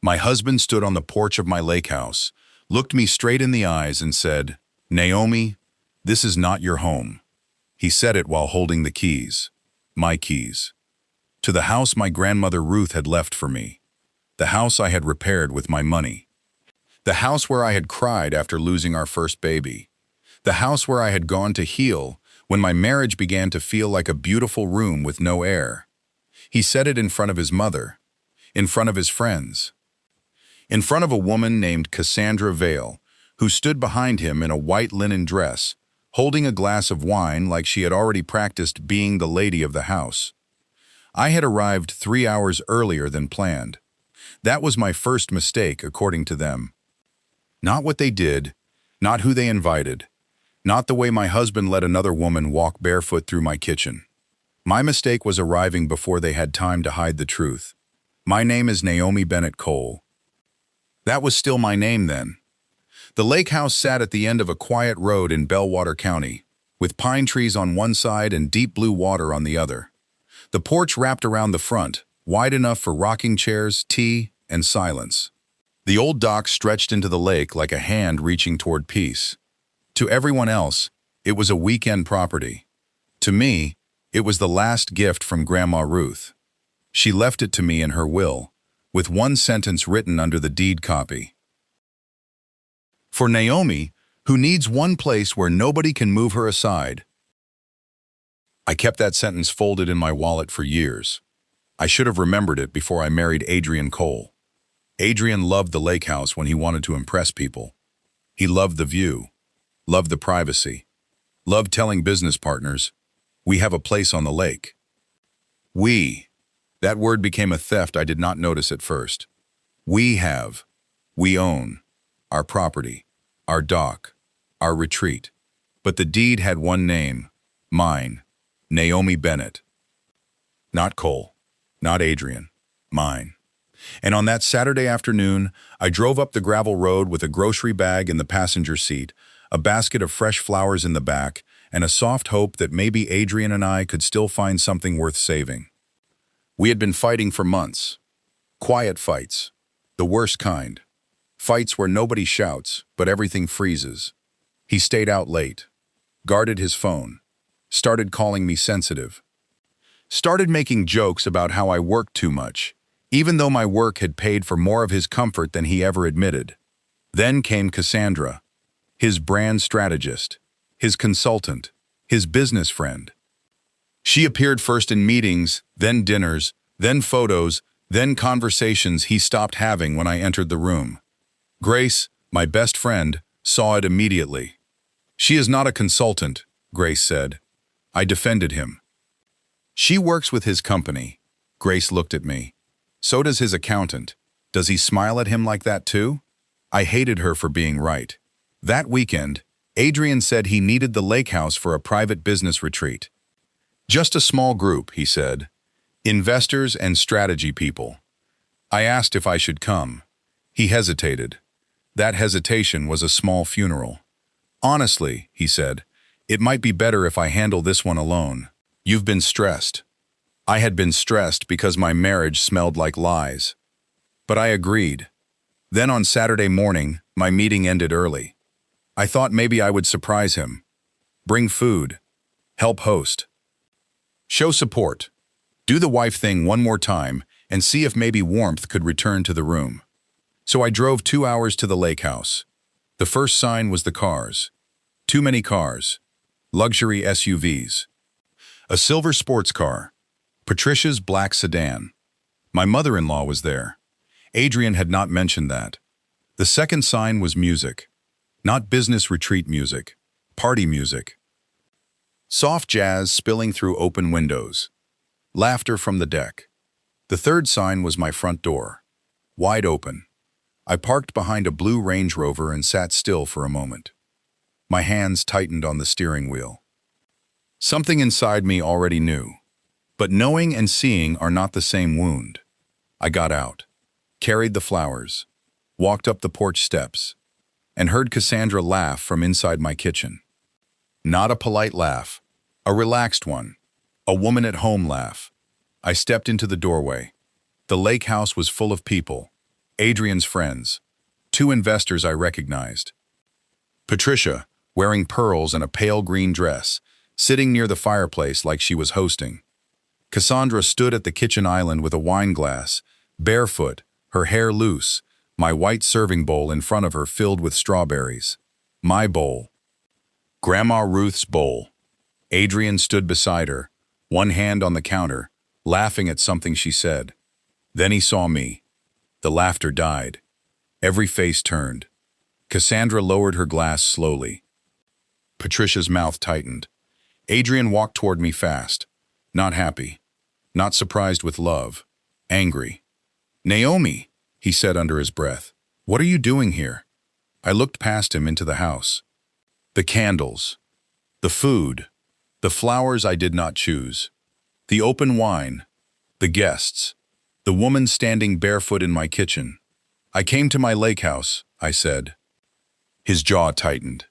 My husband stood on the porch of my lake house, looked me straight in the eyes and said, "Naomi, this is not your home." He said it while holding the keys, my keys, to the house my grandmother Ruth had left for me, the house I had repaired with my money, the house where I had cried after losing our first baby, the house where I had gone to heal when my marriage began to feel like a beautiful room with no air. He said it in front of his mother, in front of his friends, in front of a woman named Cassandra Vale, who stood behind him in a white linen dress, holding a glass of wine like she had already practiced being the lady of the house. I had arrived 3 hours earlier than planned. That was my first mistake, according to them. Not what they did, not who they invited, not the way my husband let another woman walk barefoot through my kitchen. My mistake was arriving before they had time to hide the truth. My name is Naomi Bennett Cole. That was still my name then. The lake house sat at the end of a quiet road in Bellwater County, with pine trees on one side and deep blue water on the other. The porch wrapped around the front, wide enough for rocking chairs, tea, and silence. The old dock stretched into the lake like a hand reaching toward peace. To everyone else, it was a weekend property. To me, it was the last gift from Grandma Ruth. She left it to me in her will, with one sentence written under the deed copy. For Naomi, who needs one place where nobody can move her aside. I kept that sentence folded in my wallet for years. I should have remembered it before I married Adrian Cole. Adrian loved the lake house when he wanted to impress people. He loved the view, loved the privacy, loved telling business partners, "We have a place on the lake." That word became a theft I did not notice at first. We own, our property, our dock, our retreat. But the deed had one name, mine, Naomi Bennett. Not Cole, not Adrian, mine. And on that Saturday afternoon, I drove up the gravel road with a grocery bag in the passenger seat, a basket of fresh flowers in the back, and a soft hope that maybe Adrian and I could still find something worth saving. We had been fighting for months. Quiet fights, the worst kind. Fights where nobody shouts, but everything freezes. He stayed out late, guarded his phone, started calling me sensitive, started making jokes about how I worked too much, even though my work had paid for more of his comfort than he ever admitted. Then came Cassandra, his brand strategist, his consultant, his business friend. She appeared first in meetings, then dinners, then photos, then conversations he stopped having when I entered the room. Grace, my best friend, saw it immediately. "She is not a consultant," Grace said. I defended him. "She works with his company." Grace looked at me. "So does his accountant. Does he smile at him like that too?" I hated her for being right. That weekend, Adrian said he needed the lake house for a private business retreat. "Just a small group," he said. "Investors and strategy people." I asked if I should come. He hesitated. That hesitation was a small funeral. "Honestly," he said, "it might be better if I handle this one alone. You've been stressed." I had been stressed because my marriage smelled like lies. But I agreed. Then on Saturday morning, my meeting ended early. I thought maybe I would surprise him. Bring food. Help host. Show support. Do the wife thing one more time and see if maybe warmth could return to the room. So I drove 2 hours to the lake house. The first sign was the cars. Too many cars. Luxury SUVs. A silver sports car. Patricia's black sedan. My mother-in-law was there. Adrian had not mentioned that. The second sign was music. Not business retreat music. Party music. Soft jazz spilling through open windows. Laughter from the deck. The third sign was my front door. Wide open. I parked behind a blue Range Rover and sat still for a moment. My hands tightened on the steering wheel. Something inside me already knew. But knowing and seeing are not the same wound. I got out, carried the flowers, walked up the porch steps, and heard Cassandra laugh from inside my kitchen. Not a polite laugh, a relaxed one, a woman-at-home laugh. I stepped into the doorway. The lake house was full of people. Adrian's friends. Two investors I recognized. Patricia, wearing pearls and a pale green dress, sitting near the fireplace like she was hosting. Cassandra stood at the kitchen island with a wine glass, barefoot, her hair loose, my white serving bowl in front of her filled with strawberries. My bowl. Grandma Ruth's bowl. Adrian stood beside her, one hand on the counter, laughing at something she said. Then he saw me. The laughter died. Every face turned. Cassandra lowered her glass slowly. Patricia's mouth tightened. Adrian walked toward me fast, not happy, not surprised with love, angry. "Naomi," he said under his breath, "what are you doing here?" I looked past him into the house. The candles, the food, the flowers I did not choose, the open wine, the guests, the woman standing barefoot in my kitchen. "I came to my lake house," I said. His jaw tightened.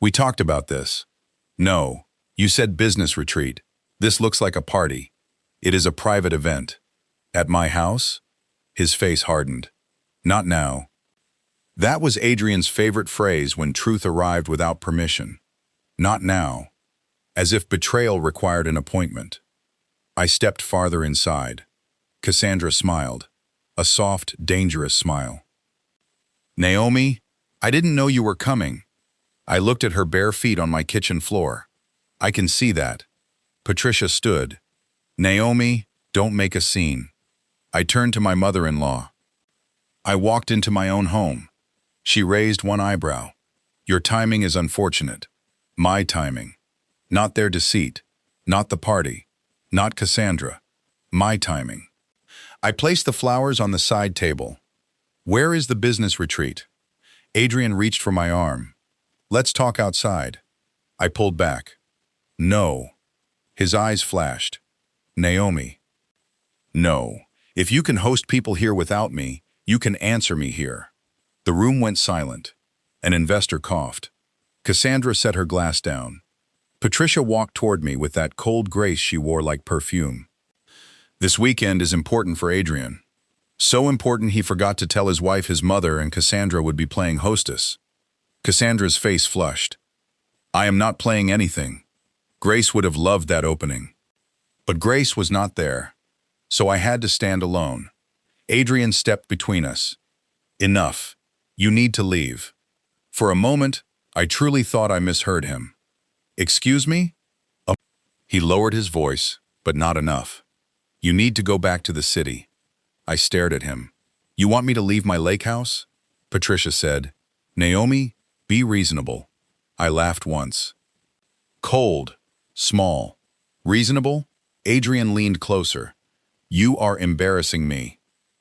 "We talked about this." "No, you said business retreat. This looks like a party. It is a private event." "At my house?" His face hardened. "Not now." That was Adrian's favorite phrase when truth arrived without permission. Not now. As if betrayal required an appointment. I stepped farther inside. Cassandra smiled. A soft, dangerous smile. "Naomi, I didn't know you were coming." I looked at her bare feet on my kitchen floor. "I can see that." Patricia stood. "Naomi, don't make a scene." I turned to my mother-in-law. I walked into my own home. She raised one eyebrow. "Your timing is unfortunate." My timing. Not their deceit. Not the party. Not Cassandra. My timing. I placed the flowers on the side table. "Where is the business retreat?" Adrian reached for my arm. "Let's talk outside." I pulled back. "No." His eyes flashed. "Naomi." "No. If you can host people here without me, you can answer me here." The room went silent. An investor coughed. Cassandra set her glass down. Patricia walked toward me with that cold grace she wore like perfume. "This weekend is important for Adrian. So important he forgot to tell his wife his mother and Cassandra would be playing hostess." Cassandra's face flushed. "I am not playing anything. Grace would have loved that opening." But Grace was not there, so I had to stand alone. Adrian stepped between us. "Enough. You need to leave." For a moment, I truly thought I misheard him. "Excuse me?" He lowered his voice, but not enough. "You need to go back to the city." I stared at him. "You want me to leave my lake house?" Patricia said. "Naomi, be reasonable." I laughed once. "Cold, small, reasonable?" Adrian leaned closer. "You are embarrassing me."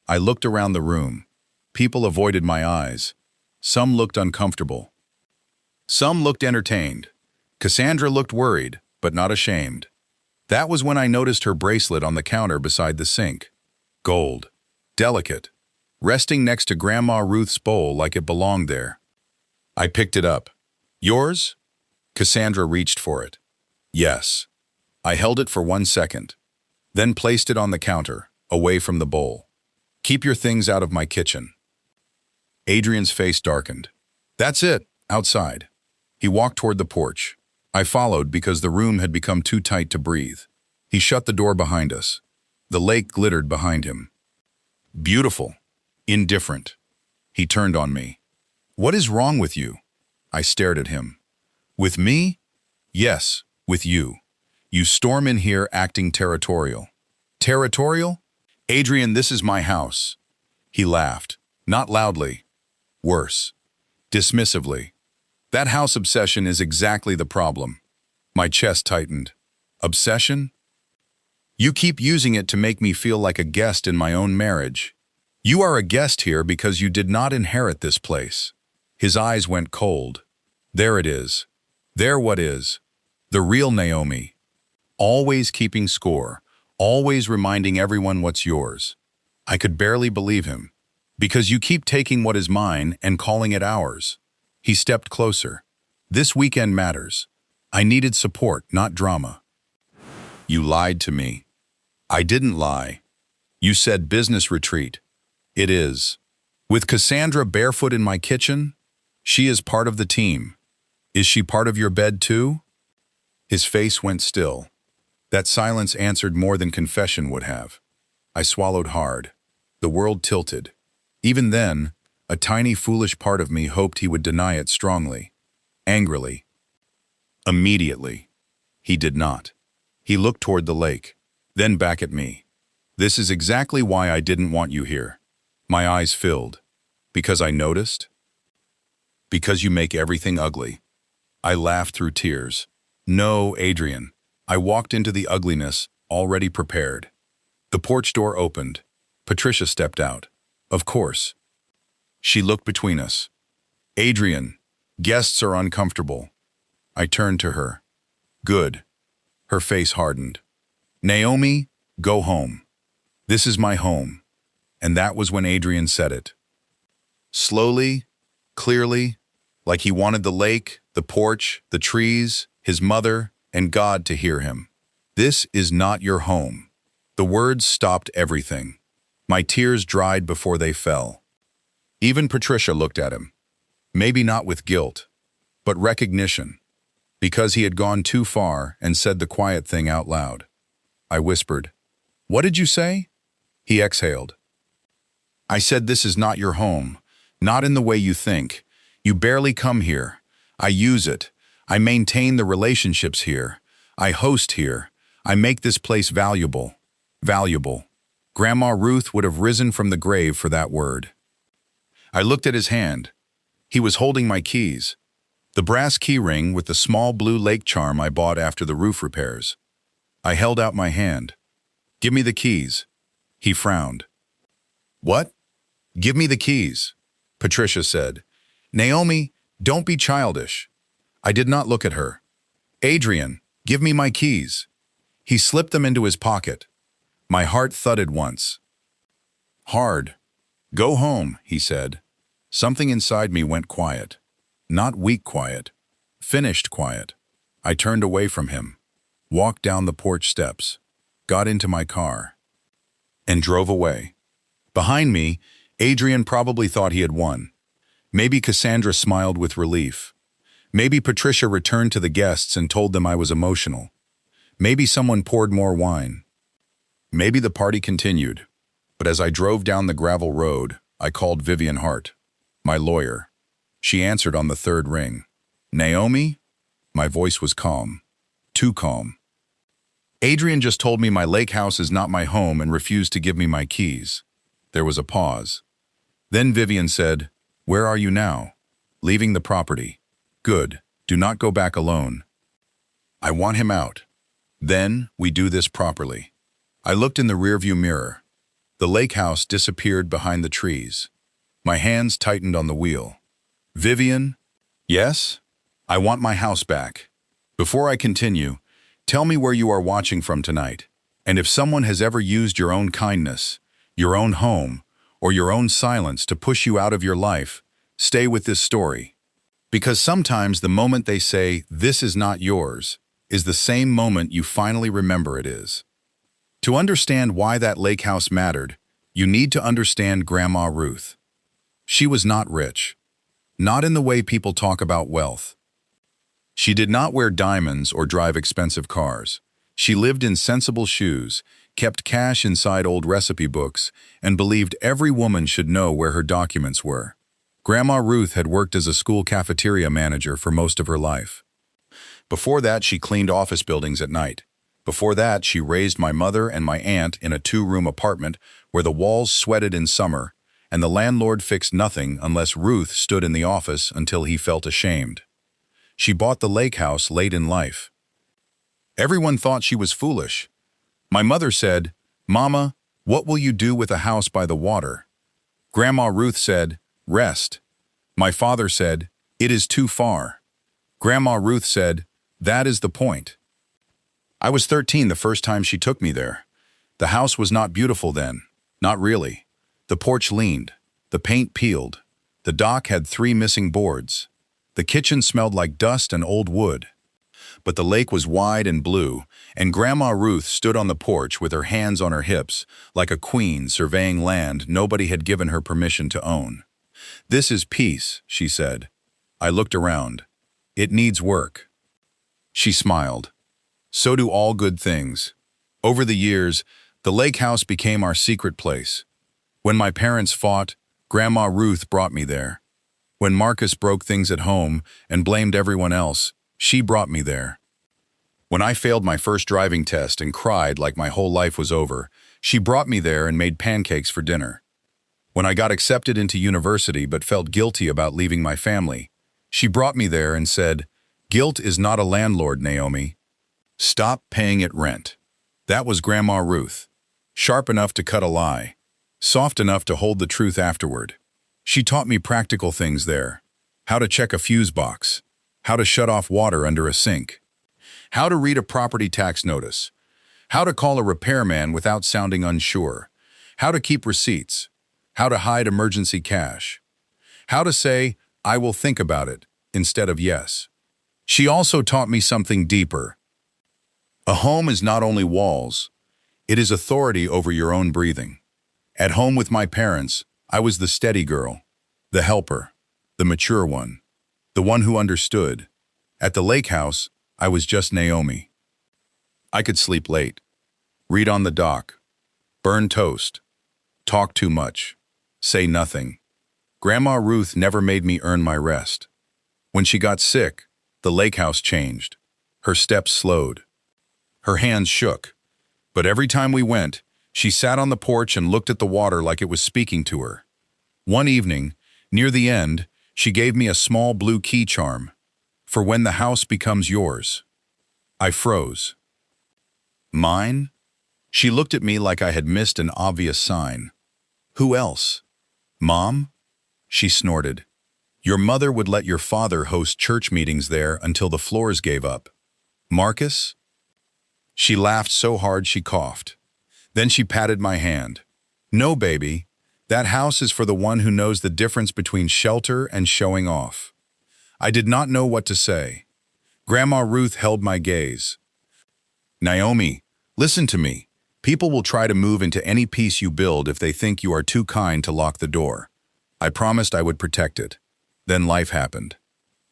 I looked around the room. People avoided my eyes. Some looked uncomfortable. Some looked entertained. Cassandra looked worried, but not ashamed. That was when I noticed her bracelet on the counter beside the sink. Gold. Delicate. Resting next to Grandma Ruth's bowl like it belonged there. I picked it up. "Yours?" Cassandra reached for it. "Yes." I held it for 1 second, then placed it on the counter, away from the bowl. "Keep your things out of my kitchen." Adrian's face darkened. "That's it, outside." He walked toward the porch. I followed because the room had become too tight to breathe. He shut the door behind us. The lake glittered behind him. "Beautiful. Indifferent." He turned on me. "What is wrong with you?" I stared at him. "With me?" "Yes, with you. You storm in here acting territorial." "Territorial? Adrian, this is my house." He laughed, not loudly. Worse. Dismissively. "That house obsession is exactly the problem." My chest tightened. "Obsession?" "You keep using it to make me feel like a guest in my own marriage. You are a guest here because you did not inherit this place." His eyes went cold. "There it is. There what is. The real Naomi. Always keeping score, always reminding everyone what's yours." I could barely believe him. "Because you keep taking what is mine and calling it ours." He stepped closer. "This weekend matters. I needed support, not drama." "You lied to me." "I didn't lie. You said business retreat." "It is." With Cassandra barefoot in my kitchen? She is part of the team. Is she part of your bed too? His face went still. That silence answered more than confession would have. I swallowed hard. The world tilted. Even then, a tiny foolish part of me hoped he would deny it strongly, angrily. Immediately. He did not. He looked toward the lake, then back at me. This is exactly why I didn't want you here. My eyes filled. Because I noticed? Because you make everything ugly. I laughed through tears. No, Adrian. I walked into the ugliness, already prepared. The porch door opened. Patricia stepped out. Of course. She looked between us. Adrian, guests are uncomfortable. I turned to her. Good. Her face hardened. Naomi, go home. This is my home. And that was when Adrian said it. Slowly, clearly, like he wanted the lake, the porch, the trees, his mother, and God to hear him. This is not your home. The words stopped everything. My tears dried before they fell. Even Patricia looked at him. Maybe not with guilt, but recognition. Because he had gone too far and said the quiet thing out loud. I whispered, "What did you say?" He exhaled. I said this is not your home, not in the way you think. You barely come here. I use it. I maintain the relationships here. I host here. I make this place valuable. Valuable. Grandma Ruth would have risen from the grave for that word. I looked at his hand. He was holding my keys. The brass key ring with the small blue lake charm I bought after the roof repairs. I held out my hand. Give me the keys. He frowned. What? Give me the keys, Patricia said. Naomi, don't be childish. I did not look at her. Adrian, give me my keys. He slipped them into his pocket. My heart thudded once. Hard. Go home, he said. Something inside me went quiet. Not weak quiet. Finished quiet. I turned away from him, walked down the porch steps, got into my car, and drove away. Behind me, Adrian probably thought he had won. Maybe Cassandra smiled with relief. Maybe Patricia returned to the guests and told them I was emotional. Maybe someone poured more wine. Maybe the party continued. But as I drove down the gravel road, I called Vivian Hart, my lawyer. She answered on the third ring. Naomi? My voice was calm. Too calm. Adrian just told me my lake house is not my home and refused to give me my keys. There was a pause. Then Vivian said, Where are you now? Leaving the property. Good. Do not go back alone. I want him out. Then we do this properly. I looked in the rearview mirror. The lake house disappeared behind the trees. My hands tightened on the wheel. Vivian? Yes? I want my house back. Before I continue, tell me where you are watching from tonight. And if someone has ever used your own kindness, your own home, or your own silence to push you out of your life, stay with this story. Because sometimes the moment they say, this is not yours, is the same moment you finally remember it is. To understand why that lake house mattered, you need to understand Grandma Ruth. She was not rich. Not in the way people talk about wealth. She did not wear diamonds or drive expensive cars. She lived in sensible shoes, kept cash inside old recipe books, and believed every woman should know where her documents were. Grandma Ruth had worked as a school cafeteria manager for most of her life. Before that, she cleaned office buildings at night. Before that, she raised my mother and my aunt in a 2-room apartment where the walls sweated in summer, and the landlord fixed nothing unless Ruth stood in the office until he felt ashamed. She bought the lake house late in life. Everyone thought she was foolish. My mother said, Mama, what will you do with a house by the water? Grandma Ruth said, Rest. My father said, It is too far. Grandma Ruth said, That is the point. I was 13 the first time she took me there. The house was not beautiful then. Not really. The porch leaned. The paint peeled. The dock had 3 missing boards. The kitchen smelled like dust and old wood. but the lake was wide and blue, and Grandma Ruth stood on the porch with her hands on her hips, like a queen surveying land nobody had given her permission to own. "This is peace," she said. I looked around. "It needs work." She smiled. "So do all good things." Over the years, the lake house became our secret place. When my parents fought, Grandma Ruth brought me there. When Marcus broke things at home and blamed everyone else, she brought me there. When I failed my first driving test and cried like my whole life was over, she brought me there and made pancakes for dinner. When I got accepted into university but felt guilty about leaving my family, she brought me there and said, "Guilt is not a landlord, Naomi. Stop paying it rent." That was Grandma Ruth. Sharp enough to cut a lie, soft enough to hold the truth afterward. She taught me practical things there. How to check a fuse box, how to shut off water under a sink, how to read a property tax notice, how to call a repairman without sounding unsure, how to keep receipts, how to hide emergency cash, how to say, "I will think about it," instead of yes. She also taught me something deeper. A home is not only walls, it is authority over your own breathing. At home with my parents, I was the steady girl, the helper, the mature one, the one who understood. At the lake house, I was just Naomi. I could sleep late, read on the dock, burn toast, talk too much, say nothing. Grandma Ruth never made me earn my rest. When she got sick, the lake house changed. Her steps slowed. Her hands shook. But every time we went, she sat on the porch and looked at the water like it was speaking to her. One evening, near the end, she gave me a small blue key charm. "For when the house becomes yours." I froze. "Mine?" She looked at me like I had missed an obvious sign. "Who else?" "Mom?" She snorted. "Your mother would let your father host church meetings there until the floors gave up." "Marcus?" She laughed so hard she coughed. Then she patted my hand. "No, baby. That house is for the one who knows the difference between shelter and showing off." I did not know what to say. Grandma Ruth held my gaze. "Naomi, listen to me. People will try to move into any peace you build if they think you are too kind to lock the door. I promised I would protect it. Then life happened.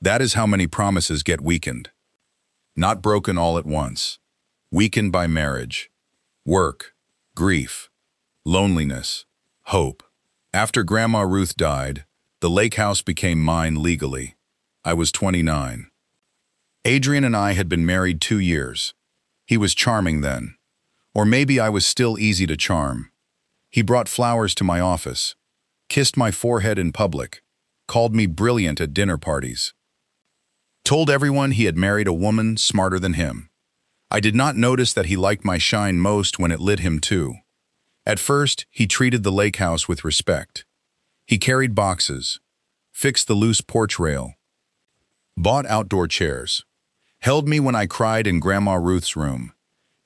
That is how many promises get weakened. Not broken all at once. Weakened by marriage, work, grief, loneliness, hope. After Grandma Ruth died, the lake house became mine legally. I was 29. Adrian and I had been married 2 years. He was charming then. Or maybe I was still easy to charm. He brought flowers to my office, kissed my forehead in public, called me brilliant at dinner parties. Told everyone he had married a woman smarter than him. I did not notice that he liked my shine most when it lit him too. At first, he treated the lake house with respect. He carried boxes, fixed the loose porch rail, bought outdoor chairs, held me when I cried in Grandma Ruth's room.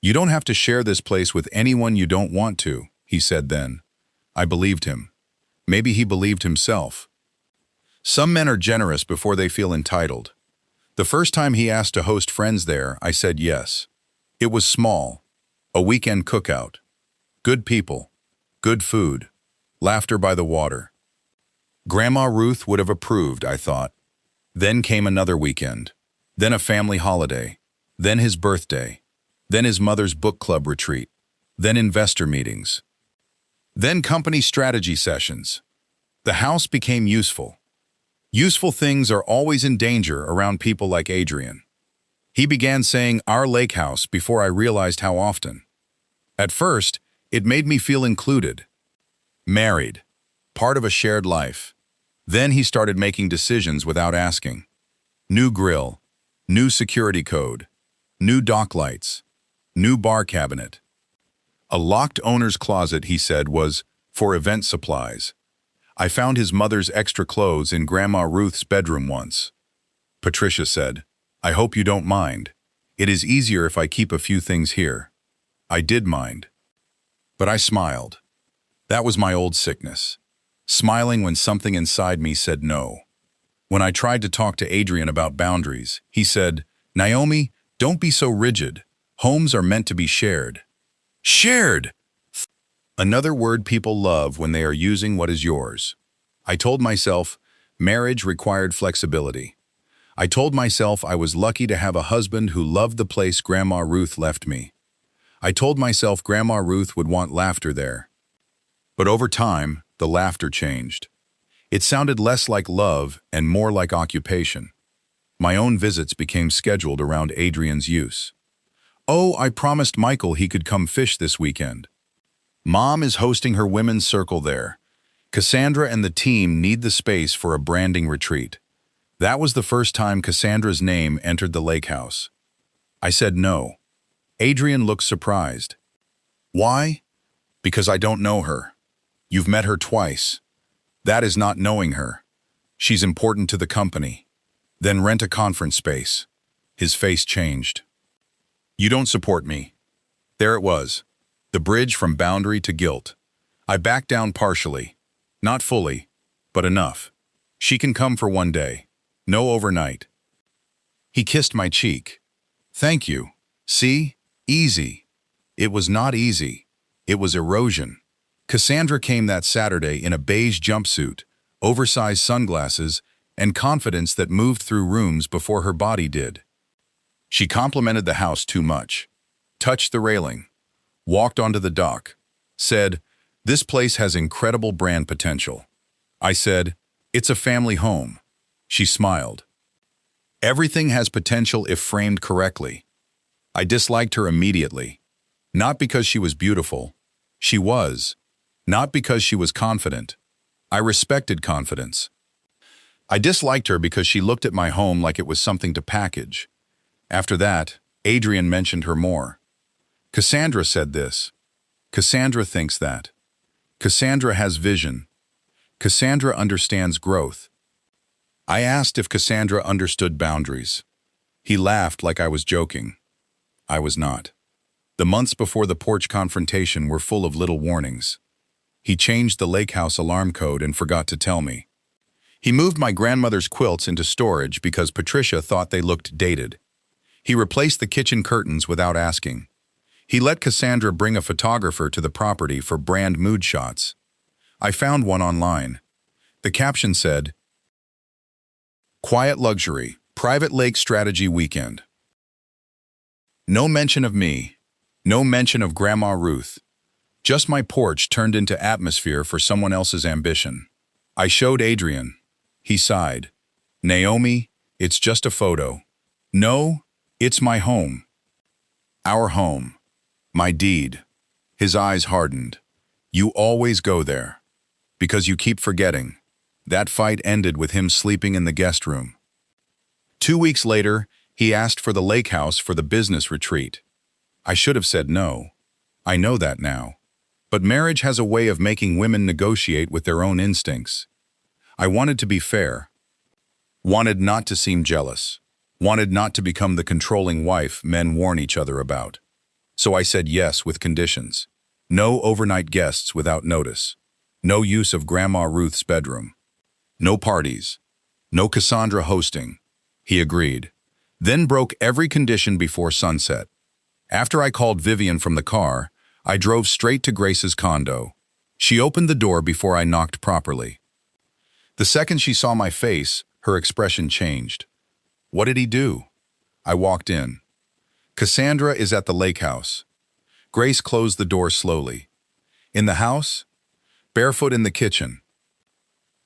"You don't have to share this place with anyone you don't want to," he said then. I believed him. Maybe he believed himself. Some men are generous before they feel entitled. The first time he asked to host friends there, I said yes. It was small, a weekend cookout. Good people, good food, laughter by the water. Grandma Ruth would have approved, I thought. Then came another weekend, then a family holiday, then his birthday, then his mother's book club retreat, then investor meetings, then company strategy sessions. The house became useful. Useful things are always in danger around people like Adrian. He began saying "our lake house" before I realized how often. At first, it made me feel included. Married, part of a shared life. Then he started making decisions without asking. New grill, new security code, new dock lights, new bar cabinet. A locked owner's closet, he said, was for event supplies. I found his mother's extra clothes in Grandma Ruth's bedroom once. Patricia said, "I hope you don't mind. It is easier if I keep a few things here." I did mind. But I smiled. That was my old sickness. Smiling when something inside me said no. When I tried to talk to Adrian about boundaries, he said, "Naomi, Don't be so rigid. Homes are meant to be shared. Shared! Another word people love when they are using what is yours. I told myself marriage required flexibility. I told myself I was lucky to have a husband who loved the place Grandma Ruth left me. I told myself Grandma Ruth would want laughter there. But over time, the laughter changed. It sounded less like love and more like occupation. My own visits became scheduled around Adrian's use. Oh, I promised Michael he could come fish this weekend. Mom is hosting her women's circle there. Cassandra and the team need the space for a branding retreat. That was the first time Cassandra's name entered the lake house. I said no. Adrian looked surprised. Why? Because I don't know her. You've met her twice. That is not knowing her. She's important to the company. Then rent a conference space. His face changed. You don't support me. There it was. The bridge from boundary to guilt. I backed down partially. Not fully, but enough. She can come for one day. No overnight. He kissed my cheek. Thank you. See? Easy. It was not easy. It was erosion. Cassandra came that Saturday in a beige jumpsuit, oversized sunglasses, and confidence that moved through rooms before her body did. She complimented the house too much. Touched the railing. Walked onto the dock. Said, "This place has incredible brand potential." I said, "It's a family home." She smiled. Everything has potential if framed correctly. I disliked her immediately. Not because she was beautiful. She was. Not because she was confident. I respected confidence. I disliked her because she looked at my home like it was something to package. After that, Adrian mentioned her more. Cassandra said this. Cassandra thinks that. Cassandra has vision. Cassandra understands growth. I asked if Cassandra understood boundaries. He laughed like I was joking. I was not. The months before the porch confrontation were full of little warnings. He changed the lake house alarm code and forgot to tell me. He moved my grandmother's quilts into storage because Patricia thought they looked dated. He replaced the kitchen curtains without asking. He let Cassandra bring a photographer to the property for brand mood shots. I found one online. The caption said, "Quiet luxury, private lake strategy weekend." No mention of me. No mention of Grandma Ruth. Just my porch turned into atmosphere for someone else's ambition. I showed Adrian. He sighed. "Naomi, it's just a photo." "No, it's my home." Our home. My deed. His eyes hardened. "You always go there. Because you keep forgetting." That fight ended with him sleeping in the guest room. 2 weeks later, he asked for the lake house for the business retreat. I should have said no. I know that now. But marriage has a way of making women negotiate with their own instincts. I wanted to be fair. Wanted not to seem jealous. Wanted not to become the controlling wife men warn each other about. So I said yes with conditions. No overnight guests without notice. No use of Grandma Ruth's bedroom. No parties. No Cassandra hosting. He agreed. Then broke every condition before sunset. After I called Vivian from the car, I drove straight to Grace's condo. She opened the door before I knocked properly. The second she saw my face, her expression changed. What did he do? I walked in. Cassandra is at the lake house. Grace closed the door slowly. In the house? Barefoot in the kitchen.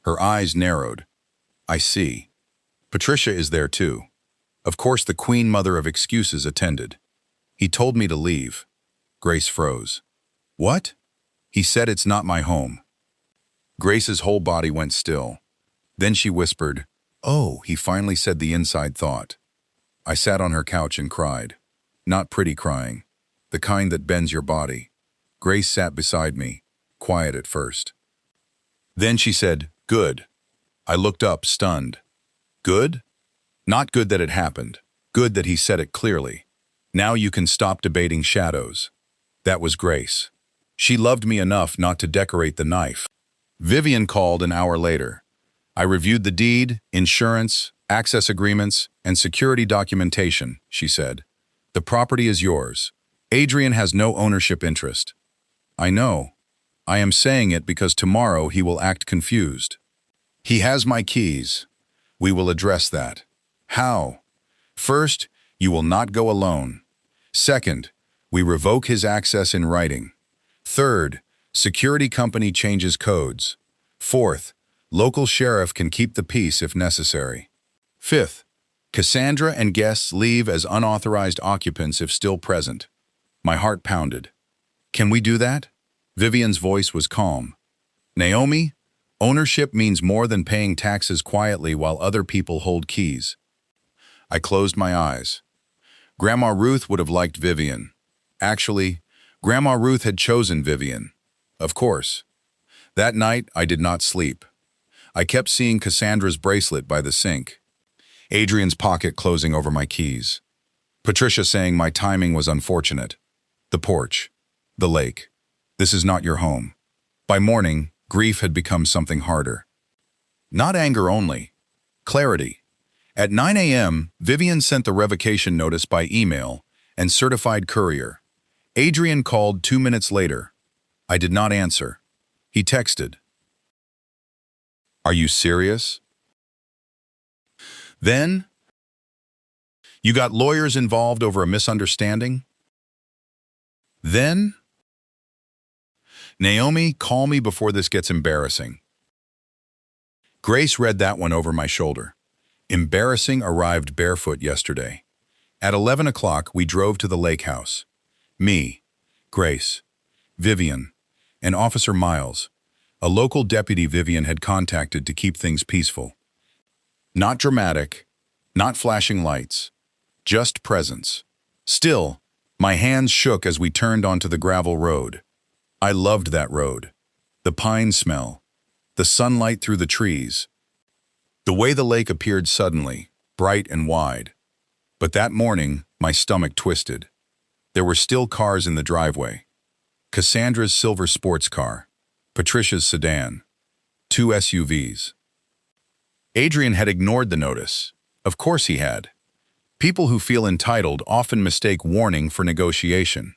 Her eyes narrowed. I see. Patricia is there too. Of course the queen mother of excuses attended. He told me to leave. Grace froze. What? He said it's not my home. Grace's whole body went still. Then she whispered, "Oh," he finally said the inside thought. I sat on her couch and cried. Not pretty crying. The kind that bends your body. Grace sat beside me, quiet at first. Then she said, "Good." I looked up, stunned. Good? Not good that it happened. Good that he said it clearly. Now you can stop debating shadows. That was Grace. She loved me enough not to decorate the knife. Vivian called an hour later. I reviewed the deed, insurance, access agreements, and security documentation, she said. The property is yours. Adrian has no ownership interest. I know. I am saying it because tomorrow he will act confused. He has my keys. We will address that. How? First, you will not go alone. Second, we revoke his access in writing. Third, security company changes codes. Fourth, local sheriff can keep the peace if necessary. Fifth, Cassandra and guests leave as unauthorized occupants if still present. My heart pounded. Can we do that? Vivian's voice was calm. Naomi, ownership means more than paying taxes quietly while other people hold keys. I closed my eyes. Grandma Ruth would have liked Vivian. Actually, Grandma Ruth had chosen Vivian. Of course. That night, I did not sleep. I kept seeing Cassandra's bracelet by the sink. Adrian's pocket closing over my keys. Patricia saying my timing was unfortunate. The porch. The lake. This is not your home. By morning, grief had become something harder. Not anger only. Clarity. At 9 a.m., Vivian sent the revocation notice by email and certified courier. Adrian called 2 minutes later. I did not answer. He texted. Are you serious? Then, you got lawyers involved over a misunderstanding? Then, Naomi, call me before this gets embarrassing. Grace read that one over my shoulder. Embarrassing arrived barefoot yesterday. At 11 o'clock, we drove to the lake house. Me, Grace, Vivian, and Officer Miles, a local deputy Vivian had contacted to keep things peaceful. Not dramatic, not flashing lights, just presence. Still, my hands shook as we turned onto the gravel road. I loved that road. The pine smell, the sunlight through the trees, the way the lake appeared suddenly, bright and wide. But that morning, my stomach twisted. There were still cars in the driveway. Cassandra's silver sports car, Patricia's sedan, 2 SUVs. Adrian had ignored the notice. Of course he had. People who feel entitled often mistake warning for negotiation.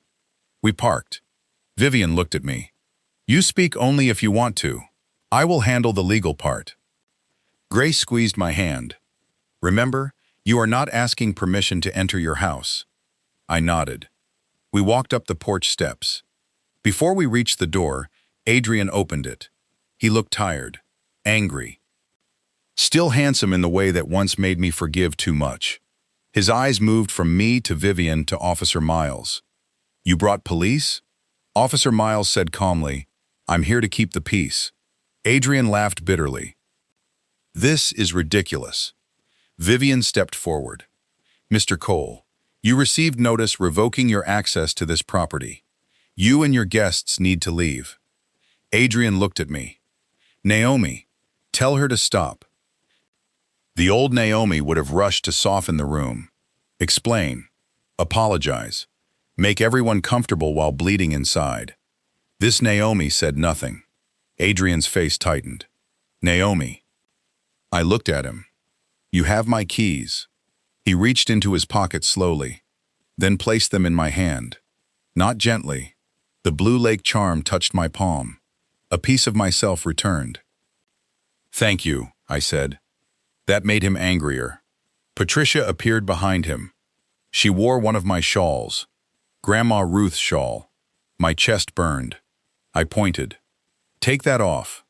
We parked. Vivian looked at me. You speak only if you want to. I will handle the legal part. Grace squeezed my hand. Remember, you are not asking permission to enter your house. I nodded. We walked up the porch steps. Before we reached the door, Adrian opened it. He looked tired, angry. Still handsome in the way that once made me forgive too much. His eyes moved from me to Vivian to Officer Miles. You brought police? Officer Miles said calmly, I'm here to keep the peace. Adrian laughed bitterly. This is ridiculous. Vivian stepped forward. Mr. Cole, you received notice revoking your access to this property. You and your guests need to leave. Adrian looked at me. Naomi, tell her to stop. The old Naomi would have rushed to soften the room. Explain. Apologize. Make everyone comfortable while bleeding inside. This Naomi said nothing. Adrian's face tightened. Naomi. I looked at him. You have my keys. He reached into his pocket slowly, then placed them in my hand. Not gently. The blue lake charm touched my palm. A piece of myself returned. Thank you, I said. That made him angrier. Patricia appeared behind him. She wore one of my shawls. Grandma Ruth's shawl. My chest burned. I pointed. Take that off.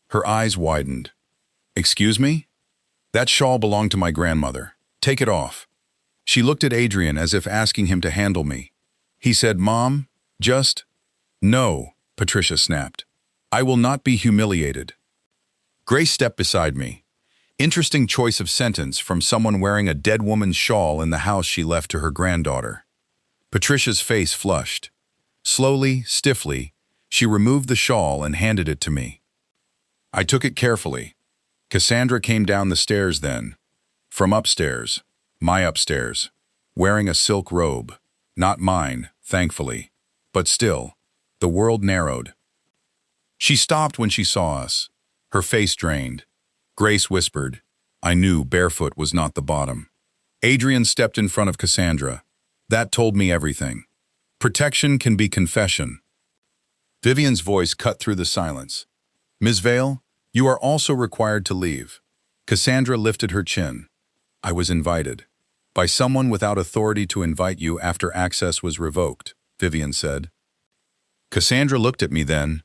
Her eyes widened. Excuse me? That shawl belonged to my grandmother. Take it off. She looked at Adrian as if asking him to handle me. He said, Mom, just... No, Patricia snapped. I will not be humiliated. Grace stepped beside me. Interesting choice of sentence from someone wearing a dead woman's shawl in the house she left to her granddaughter. Patricia's face flushed. Slowly, stiffly, she removed the shawl and handed it to me. I took it carefully. Cassandra came down the stairs then. From upstairs, my upstairs, wearing a silk robe. Not mine, thankfully. But still, the world narrowed. She stopped when she saw us, her face drained. Grace whispered. I knew barefoot was not the bottom. Adrian stepped in front of Cassandra. That told me everything. Protection can be confession. Vivian's voice cut through the silence. Ms. Vale, you are also required to leave. Cassandra lifted her chin. I was invited. By someone without authority to invite you after access was revoked, Vivian said. Cassandra looked at me then.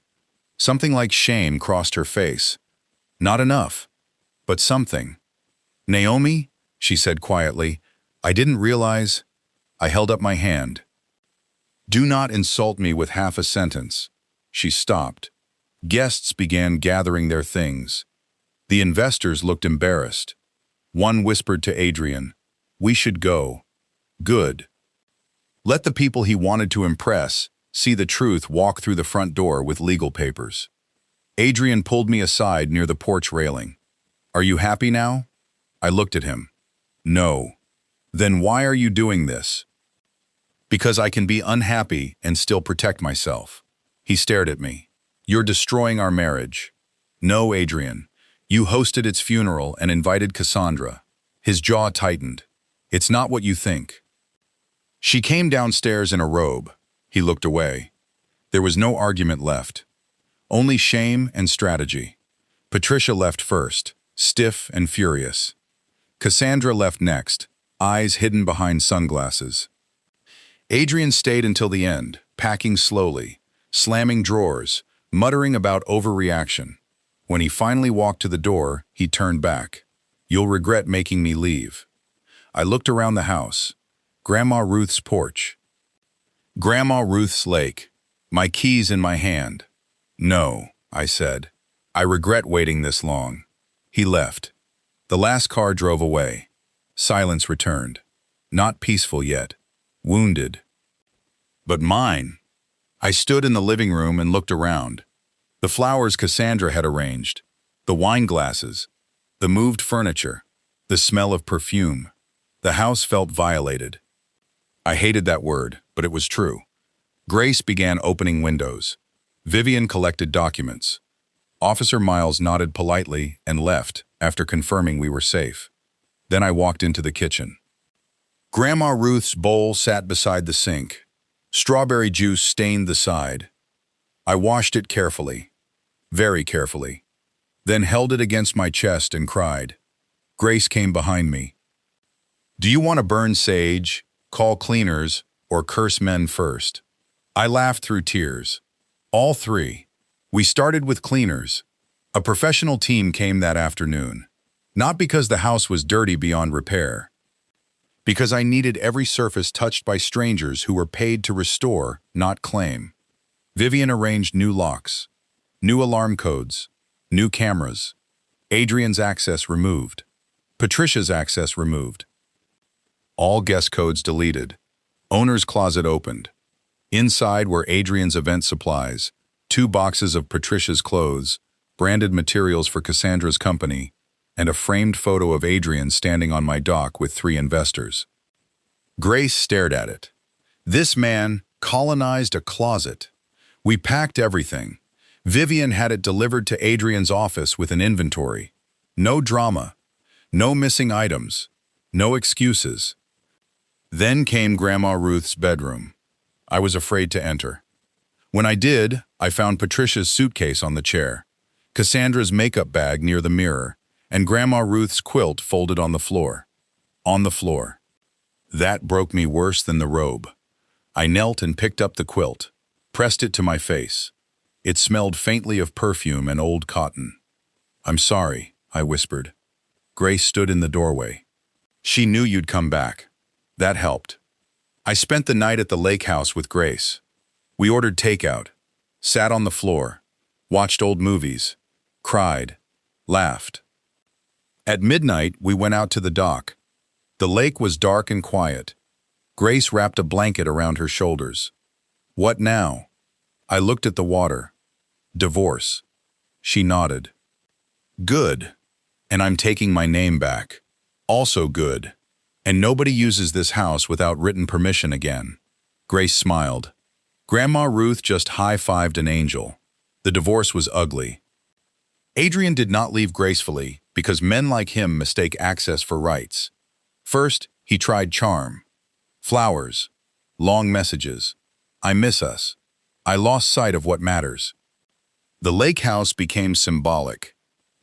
Something like shame crossed her face. Not enough, but something. Naomi, she said quietly, I didn't realize. I held up my hand. Do not insult me with half a sentence. She stopped. Guests began gathering their things. The investors looked embarrassed. One whispered to Adrian, we should go. Good. Let the people he wanted to impress see the truth walk through the front door with legal papers. Adrian pulled me aside near the porch railing. Are you happy now? I looked at him. No. Then why are you doing this? Because I can be unhappy and still protect myself. He stared at me. You're destroying our marriage. No, Adrian. You hosted its funeral and invited Cassandra. His jaw tightened. It's not what you think. She came downstairs in a robe. He looked away. There was no argument left. Only shame and strategy. Patricia left first, stiff and furious. Cassandra left next, eyes hidden behind sunglasses. Adrian stayed until the end, packing slowly, slamming drawers, muttering about overreaction. When he finally walked to the door, he turned back. You'll regret making me leave. I looked around the house. Grandma Ruth's porch. Grandma Ruth's lake. My keys in my hand. No, I said. I regret waiting this long. He left. The last car drove away. Silence returned. Not peaceful yet. Wounded. But mine. I stood in the living room and looked around. The flowers Cassandra had arranged. The wine glasses. The moved furniture. The smell of perfume. The house felt violated. I hated that word, but it was true. Grace began opening windows. Vivian collected documents. Officer Miles nodded politely and left after confirming we were safe. Then I walked into the kitchen. Grandma Ruth's bowl sat beside the sink. Strawberry juice stained the side. I washed it carefully, very carefully, then held it against my chest and cried. Grace came behind me. Do you want to burn sage, call cleaners, or curse men first? I laughed through tears. All three. We started with cleaners. A professional team came that afternoon. Not because the house was dirty beyond repair. Because I needed every surface touched by strangers who were paid to restore, not claim. Vivian arranged new locks, new alarm codes, new cameras. Adrian's access removed. Patricia's access removed. All guest codes deleted. Owner's closet opened. Inside were Adrian's event supplies, 2 boxes of Patricia's clothes, branded materials for Cassandra's company, and a framed photo of Adrian standing on my dock with 3 investors. Grace stared at it. This man colonized a closet. We packed everything. Vivian had it delivered to Adrian's office with an inventory. No drama. No missing items. No excuses. Then came Grandma Ruth's bedroom. I was afraid to enter. When I did, I found Patricia's suitcase on the chair, Cassandra's makeup bag near the mirror, and Grandma Ruth's quilt folded on the floor. On the floor. That broke me worse than the robe. I knelt and picked up the quilt, pressed it to my face. It smelled faintly of perfume and old cotton. I'm sorry, I whispered. Grace stood in the doorway. She knew you'd come back. That helped. I spent the night at the lake house with Grace. We ordered takeout, sat on the floor, watched old movies, cried, laughed. At midnight, we went out to the dock. The lake was dark and quiet. Grace wrapped a blanket around her shoulders. What now? I looked at the water. Divorce. She nodded. Good. And I'm taking my name back. Also good. And nobody uses this house without written permission again. Grace smiled. Grandma Ruth just high-fived an angel. The divorce was ugly. Adrian did not leave gracefully because men like him mistake access for rights. First, he tried charm. Flowers. Long messages. I miss us. I lost sight of what matters. The lake house became symbolic.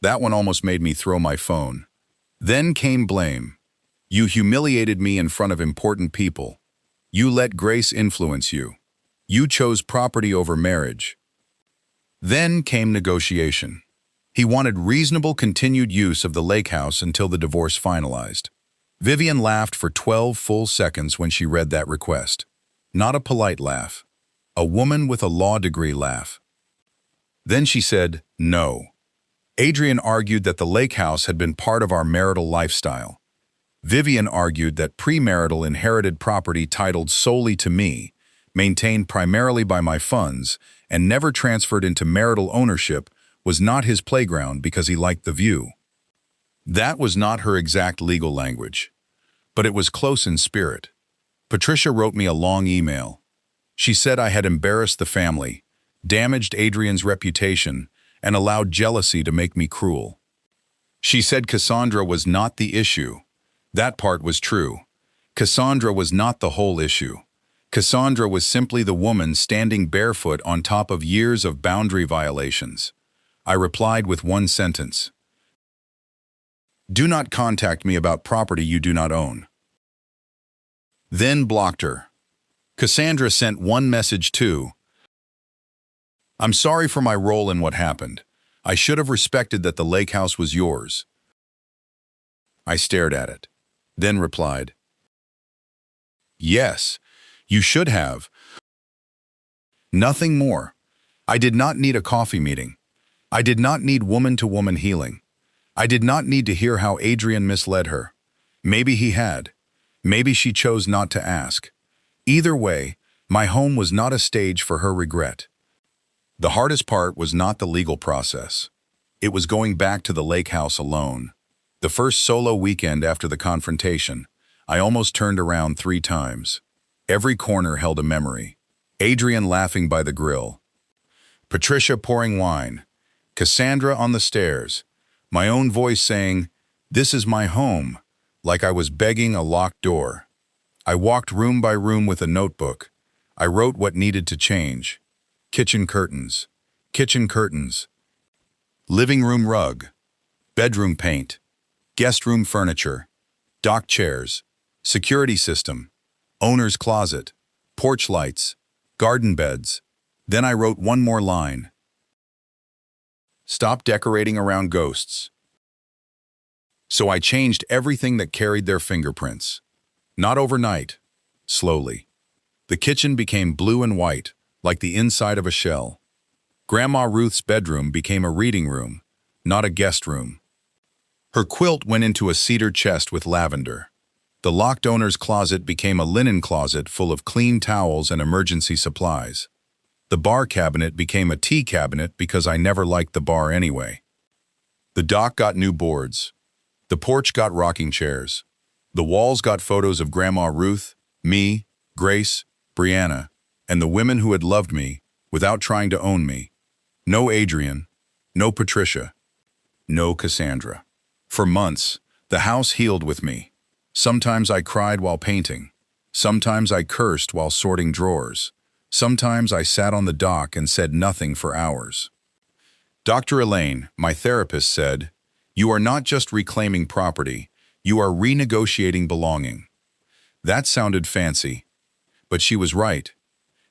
That one almost made me throw my phone. Then came blame. You humiliated me in front of important people. You let Grace influence you. You chose property over marriage. Then came negotiation. He wanted reasonable continued use of the lake house until the divorce finalized. Vivian laughed for 12 full seconds when she read that request. Not a polite laugh. A woman with a law degree laugh. Then she said, no. Adrian argued that the lake house had been part of our marital lifestyle. Vivian argued that premarital inherited property titled solely to me, maintained primarily by my funds, and never transferred into marital ownership, was not his playground because he liked the view. That was not her exact legal language, but it was close in spirit. Patricia wrote me a long email. She said I had embarrassed the family, damaged Adrian's reputation, and allowed jealousy to make me cruel. She said Cassandra was not the issue. That part was true. Cassandra was not the whole issue. Cassandra was simply the woman standing barefoot on top of years of boundary violations. I replied with one sentence. Do not contact me about property you do not own. Then blocked her. Cassandra sent one message too. I'm sorry for my role in what happened. I should have respected that the lake house was yours. I stared at it, then replied, yes, you should have. Nothing more. I did not need a coffee meeting. I did not need woman-to-woman healing. I did not need to hear how Adrian misled her. Maybe he had. Maybe she chose not to ask. Either way, my home was not a stage for her regret. The hardest part was not the legal process. It was going back to the lake house alone. The first solo weekend after the confrontation, I almost turned around 3 times. Every corner held a memory. Adrian laughing by the grill. Patricia pouring wine. Cassandra on the stairs. My own voice saying, this is my home, like I was begging a locked door. I walked room by room with a notebook. I wrote what needed to change. Kitchen curtains. Kitchen curtains. Living room rug. Bedroom paint. Guest room furniture. Dock chairs. Security system. Owner's closet. Porch lights. Garden beds. Then I wrote one more line. Stop decorating around ghosts. So I changed everything that carried their fingerprints. Not overnight. Slowly. The kitchen became blue and white, like the inside of a shell. Grandma Ruth's bedroom became a reading room, not a guest room. Her quilt went into a cedar chest with lavender. The locked owner's closet became a linen closet full of clean towels and emergency supplies. The bar cabinet became a tea cabinet because I never liked the bar anyway. The dock got new boards. The porch got rocking chairs. The walls got photos of Grandma Ruth, me, Grace, Brianna, and the women who had loved me without trying to own me. No Adrian, no Patricia, no Cassandra. For months, the house healed with me. Sometimes I cried while painting. Sometimes I cursed while sorting drawers. Sometimes I sat on the dock and said nothing for hours. Dr. Elaine, my therapist, said, "You are not just reclaiming property, you are renegotiating belonging." That sounded fancy, but she was right,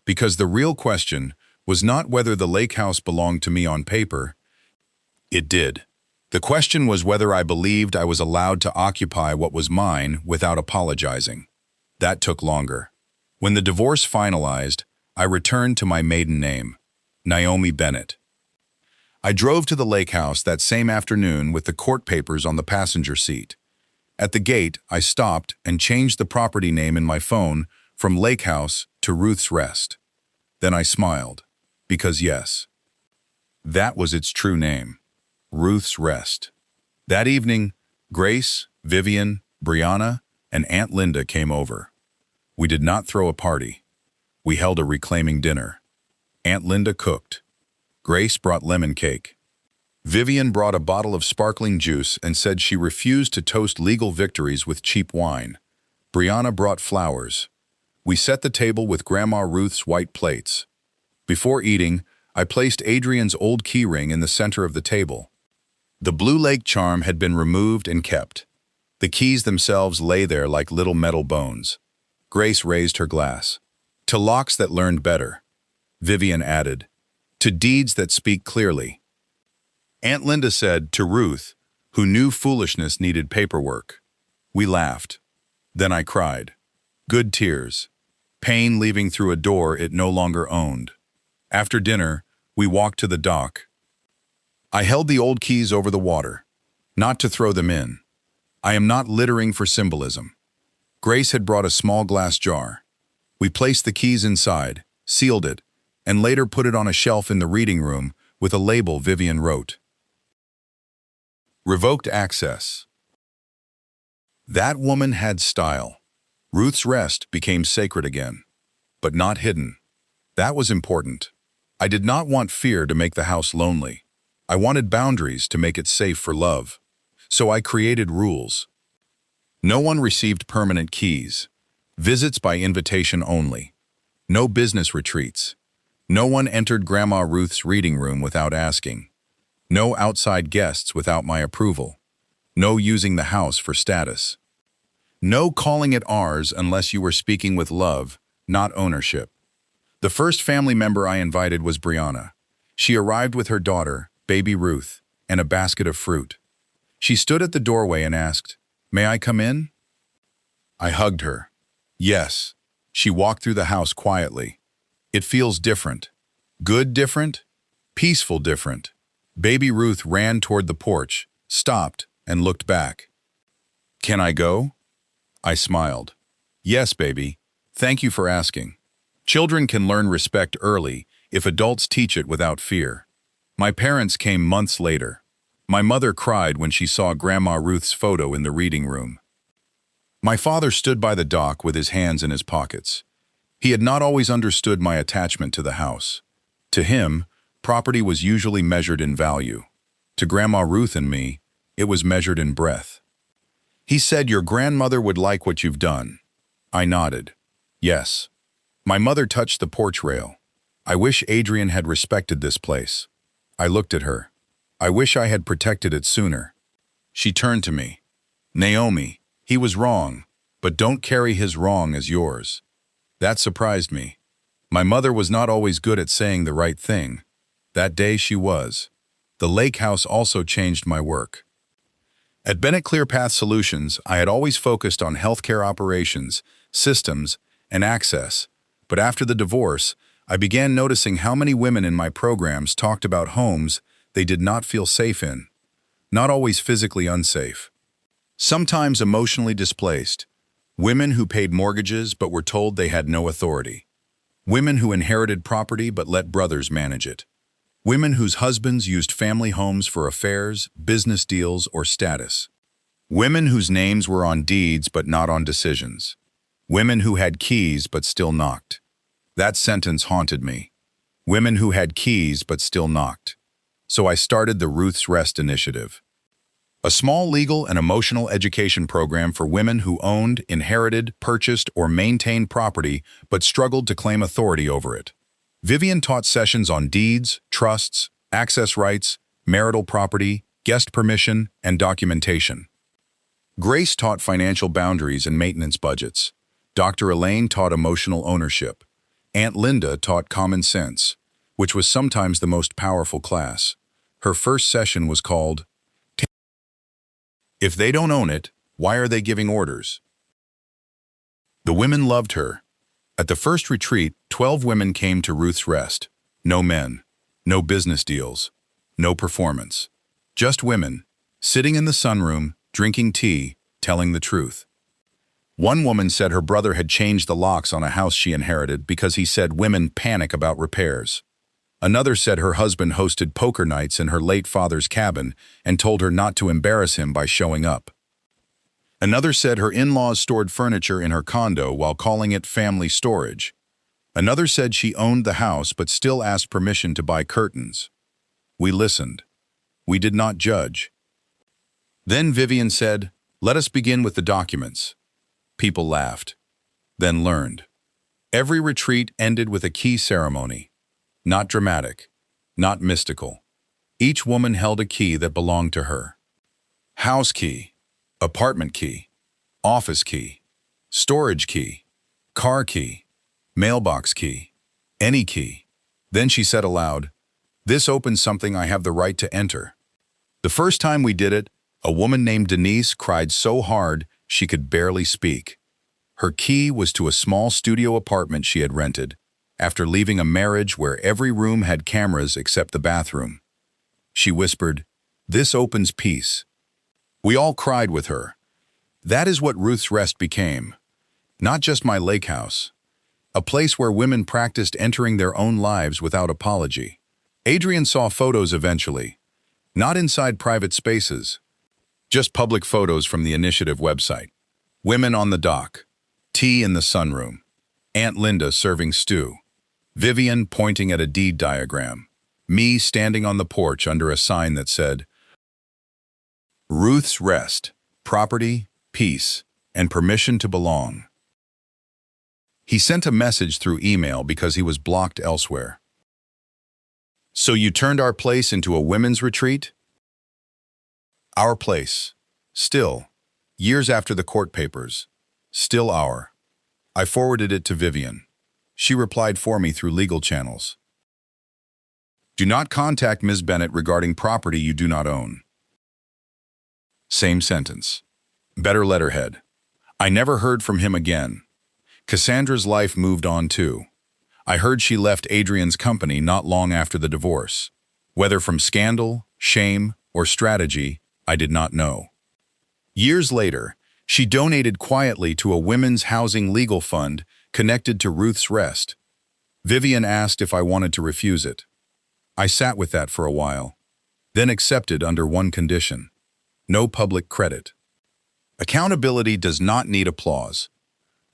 because the real question was not whether the lake house belonged to me on paper. It did. The question was whether I believed I was allowed to occupy what was mine without apologizing. That took longer. When the divorce finalized, I returned to my maiden name, Naomi Bennett. I drove to the lake house that same afternoon with the court papers on the passenger seat. At the gate, I stopped and changed the property name in my phone from Lake House to Ruth's Rest. Then I smiled, because yes, that was its true name, Ruth's Rest. That evening, Grace, Vivian, Brianna, and Aunt Linda came over. We did not throw a party. We held a reclaiming dinner. Aunt Linda cooked. Grace brought lemon cake. Vivian brought a bottle of sparkling juice and said she refused to toast legal victories with cheap wine. Brianna brought flowers. We set the table with Grandma Ruth's white plates. Before eating, I placed Adrian's old key ring in the center of the table. The Blue Lake charm had been removed and kept. The keys themselves lay there like little metal bones. Grace raised her glass. To locks that learned better. Vivian added, to deeds that speak clearly. Aunt Linda said, to Ruth, who knew foolishness needed paperwork. We laughed. Then I cried. Good tears. Pain leaving through a door it no longer owned. After dinner, we walked to the dock. I held the old keys over the water, not to throw them in. I am not littering for symbolism. Grace had brought a small glass jar. We placed the keys inside, sealed it, and later put it on a shelf in the reading room with a label Vivian wrote. Revoked access. That woman had style. Ruth's rest became sacred again, but not hidden. That was important. I did not want fear to make the house lonely. I wanted boundaries to make it safe for love. So I created rules. No one received permanent keys. Visits by invitation only. No business retreats. No one entered Grandma Ruth's reading room without asking. No outside guests without my approval. No using the house for status. No calling it ours unless you were speaking with love, not ownership. The first family member I invited was Brianna. She arrived with her daughter, baby Ruth, and a basket of fruit. She stood at the doorway and asked, "May I come in?" I hugged her. Yes. She walked through the house quietly. It feels different. Good different? Peaceful different. Baby Ruth ran toward the porch, stopped, and looked back. "Can I go?" I smiled. "Yes, baby. Thank you for asking." Children can learn respect early if adults teach it without fear. My parents came months later. My mother cried when she saw Grandma Ruth's photo in the reading room. My father stood by the dock with his hands in his pockets. He had not always understood my attachment to the house. To him, property was usually measured in value. To Grandma Ruth and me, it was measured in breath. He said, "Your grandmother would like what you've done." I nodded. Yes. My mother touched the porch rail. "I wish Adrian had respected this place." I looked at her. "I wish I had protected it sooner." She turned to me. "Naomi, he was wrong, but don't carry his wrong as yours." That surprised me. My mother was not always good at saying the right thing. That day she was. The lake house also changed my work. At Bennett ClearPath Solutions, I had always focused on healthcare operations, systems, and access. But after the divorce, I began noticing how many women in my programs talked about homes they did not feel safe in. Not always physically unsafe. Sometimes emotionally displaced. Women who paid mortgages but were told they had no authority. Women who inherited property but let brothers manage it. Women whose husbands used family homes for affairs, business deals, or status. Women whose names were on deeds but not on decisions. Women who had keys but still knocked. That sentence haunted me. Women who had keys but still knocked. So I started the Ruth's Rest Initiative. A small legal and emotional education program for women who owned, inherited, purchased, or maintained property but struggled to claim authority over it. Vivian taught sessions on deeds, trusts, access rights, marital property, guest permission, and documentation. Grace taught financial boundaries and maintenance budgets. Dr. Elaine taught emotional ownership. Aunt Linda taught common sense, which was sometimes the most powerful class. Her first session was called, "If they don't own it, why are they giving orders?" The women loved her. At the first retreat, 12 women came to Ruth's Rest. No men, no business deals, no performance. Just women, sitting in the sunroom, drinking tea, telling the truth. One woman said her brother had changed the locks on a house she inherited because he said women panic about repairs. Another said her husband hosted poker nights in her late father's cabin and told her not to embarrass him by showing up. Another said her in-laws stored furniture in her condo while calling it family storage. Another said she owned the house but still asked permission to buy curtains. We listened. We did not judge. Then Vivian said, "Let us begin with the documents." People laughed, then learned. Every retreat ended with a key ceremony. Not dramatic, not mystical. Each woman held a key that belonged to her. House key, apartment key, office key, storage key, car key, mailbox key, any key. Then she said aloud, "This opens something I have the right to enter." The first time we did it, a woman named Denise cried so hard she could barely speak. Her key was to a small studio apartment she had rented, after leaving a marriage where every room had cameras except the bathroom. She whispered, "This opens peace." We all cried with her. That is what Ruth's Rest became. Not just my lake house. A place where women practiced entering their own lives without apology. Adrian saw photos eventually. Not inside private spaces. Just public photos from the initiative website. Women on the dock. Tea in the sunroom. Aunt Linda serving stew. Vivian pointing at a deed diagram. Me standing on the porch under a sign that said, "Ruth's Rest, property, peace, and permission to belong." He sent a message through email because he was blocked elsewhere. "So you turned our place into a women's retreat?" Our place. Still. Years after the court papers. Still our. I forwarded it to Vivian. She replied for me through legal channels. "Do not contact Ms. Bennett regarding property you do not own." Same sentence. Better letterhead. I never heard from him again. Cassandra's life moved on too. I heard she left Adrian's company not long after the divorce. Whether from scandal, shame, or strategy, I did not know. Years later, she donated quietly to a women's housing legal fund connected to Ruth's Rest. Vivian asked if I wanted to refuse it. I sat with that for a while, then accepted under one condition: no public credit. Accountability does not need applause.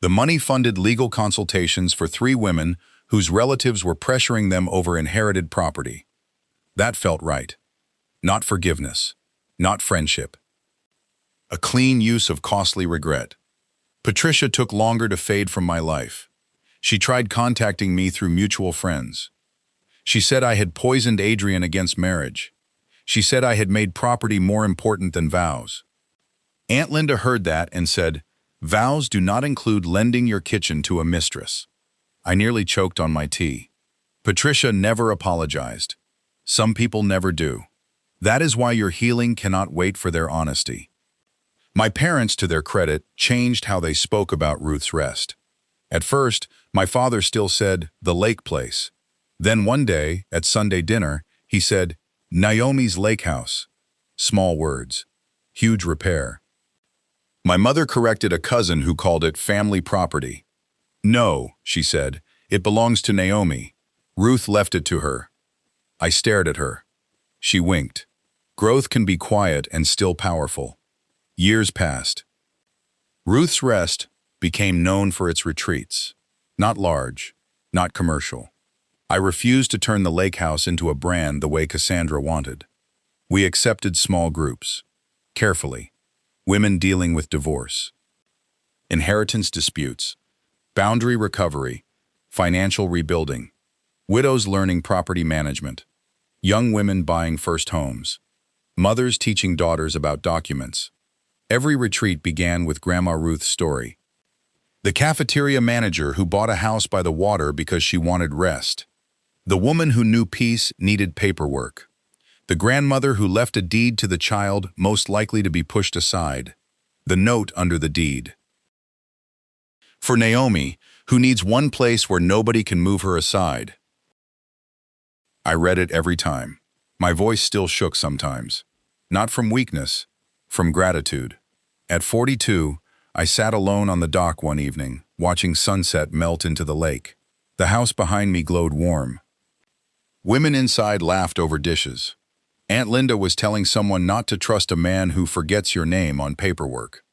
The money funded legal consultations for 3 women whose relatives were pressuring them over inherited property. That felt right. Not forgiveness, not friendship. A clean use of costly regret. Patricia took longer to fade from my life. She tried contacting me through mutual friends. She said I had poisoned Adrian against marriage. She said I had made property more important than vows. Aunt Linda heard that and said, "Vows do not include lending your kitchen to a mistress." I nearly choked on my tea. Patricia never apologized. Some people never do. That is why your healing cannot wait for their honesty. My parents, to their credit, changed how they spoke about Ruth's Rest. At first, my father still said, "the lake place." Then one day, at Sunday dinner, he said, "Naomi's lake house." Small words. Huge repair. My mother corrected a cousin who called it family property. "No," she said, "it belongs to Naomi. Ruth left it to her." I stared at her. She winked. Growth can be quiet and still powerful. Years passed. Ruth's Rest became known for its retreats. Not large, not commercial. I refused to turn the lake house into a brand the way Cassandra wanted. We accepted small groups. Carefully. Women dealing with divorce. Inheritance disputes. Boundary recovery. Financial rebuilding. Widows learning property management. Young women buying first homes. Mothers teaching daughters about documents. Every retreat began with Grandma Ruth's story. The cafeteria manager who bought a house by the water because she wanted rest. The woman who knew peace needed paperwork. The grandmother who left a deed to the child most likely to be pushed aside. The note under the deed. For Naomi, who needs one place where nobody can move her aside. I read it every time. My voice still shook sometimes. Not from weakness, from gratitude. At 42, I sat alone on the dock one evening, watching sunset melt into the lake. The house behind me glowed warm. Women inside laughed over dishes. Aunt Linda was telling someone not to trust a man who forgets your name on paperwork.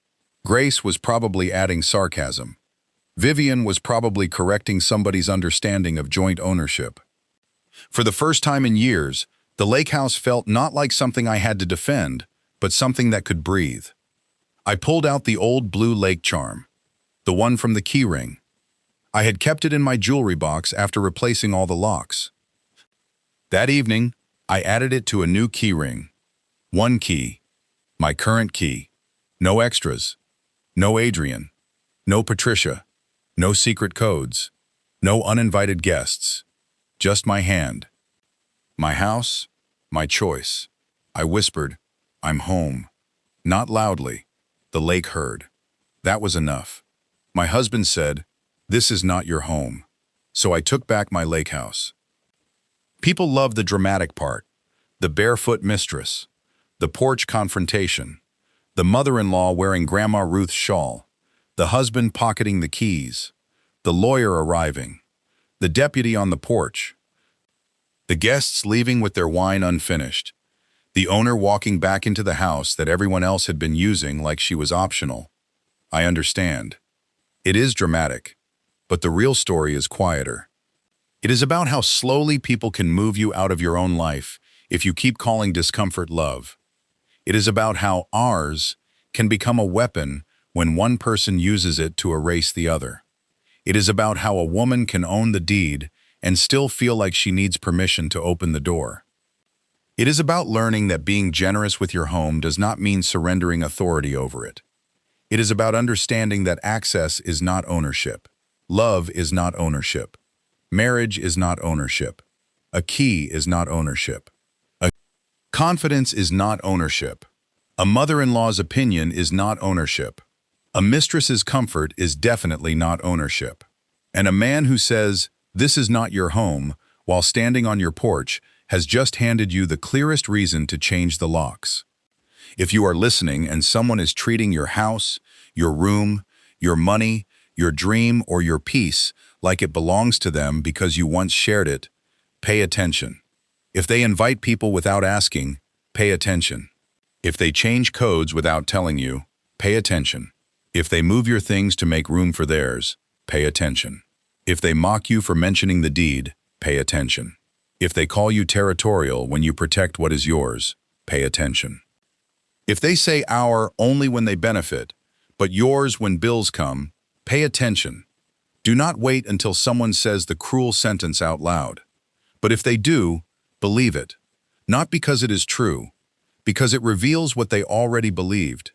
Grace was probably adding sarcasm. Vivian was probably correcting somebody's understanding of joint ownership. For the first time in years, the lake house felt not like something I had to defend, but something that could breathe. I pulled out the old blue lake charm, the one from the key ring. I had kept it in my jewelry box after replacing all the locks. That evening, I added it to a new key ring. One key, my current key. No extras. No Adrian. No Patricia. No secret codes. No uninvited guests. Just my hand. My house, my choice. I whispered, "I'm home." Not loudly. The lake heard. That was enough. My husband said, "This is not your home." So I took back my lake house. People love the dramatic part. The barefoot mistress. The porch confrontation. The mother-in-law wearing Grandma Ruth's shawl. The husband pocketing the keys. The lawyer arriving. The deputy on the porch. The guests leaving with their wine unfinished. The owner walking back into the house that everyone else had been using like she was optional. I understand. It is dramatic, but the real story is quieter. It is about how slowly people can move you out of your own life if you keep calling discomfort love. It is about how ours can become a weapon when one person uses it to erase the other. It is about how a woman can own the deed and still feel like she needs permission to open the door. It is about learning that being generous with your home does not mean surrendering authority over it. It is about understanding that access is not ownership. Love is not ownership. Marriage is not ownership. A key is not ownership. Confidence is not ownership. A mother-in-law's opinion is not ownership. A mistress's comfort is definitely not ownership. And a man who says, "This is not your home," while standing on your porch, has just handed you the clearest reason to change the locks. If you are listening and someone is treating your house, your room, your money, your dream, or your peace like it belongs to them because you once shared it, pay attention. If they invite people without asking, pay attention. If they change codes without telling you, pay attention. If they move your things to make room for theirs, pay attention. If they mock you for mentioning the deed, pay attention. If they call you territorial when you protect what is yours, pay attention. If they say our only when they benefit, but yours when bills come, pay attention. Do not wait until someone says the cruel sentence out loud. But if they do, believe it. Not because it is true, because it reveals what they already believed.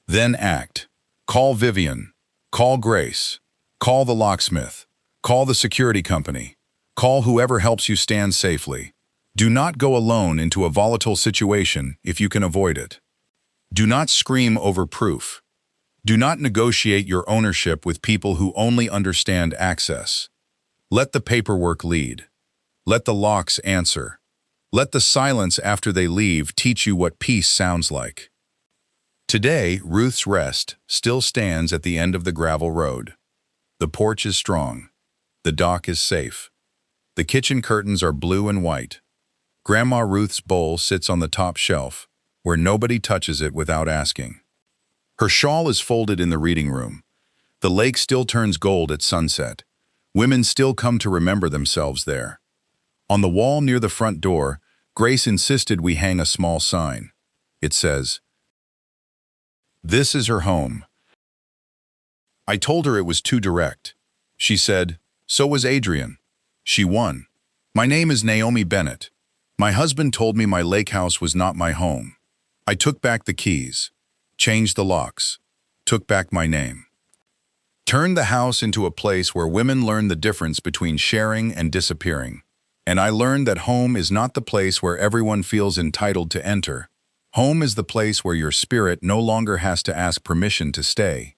Then act. Call Vivian. Call Grace. Call the locksmith. Call the security company. Call whoever helps you stand safely. Do not go alone into a volatile situation if you can avoid it. Do not scream over proof. Do not negotiate your ownership with people who only understand access. Let the paperwork lead. Let the locks answer. Let the silence after they leave teach you what peace sounds like. Today, Ruth's Rest still stands at the end of the gravel road. The porch is strong. The dock is safe. The kitchen curtains are blue and white. Grandma Ruth's bowl sits on the top shelf, where nobody touches it without asking. Her shawl is folded in the reading room. The lake still turns gold at sunset. Women still come to remember themselves there. On the wall near the front door, Grace insisted we hang a small sign. It says, "This is her home." I told her it was too direct. She said, "So was Adrian." She won. My name is Naomi Bennett. My husband told me my lake house was not my home. I took back the keys, changed the locks, took back my name. Turned the house into a place where women learn the difference between sharing and disappearing. And I learned that home is not the place where everyone feels entitled to enter. Home is the place where your spirit no longer has to ask permission to stay.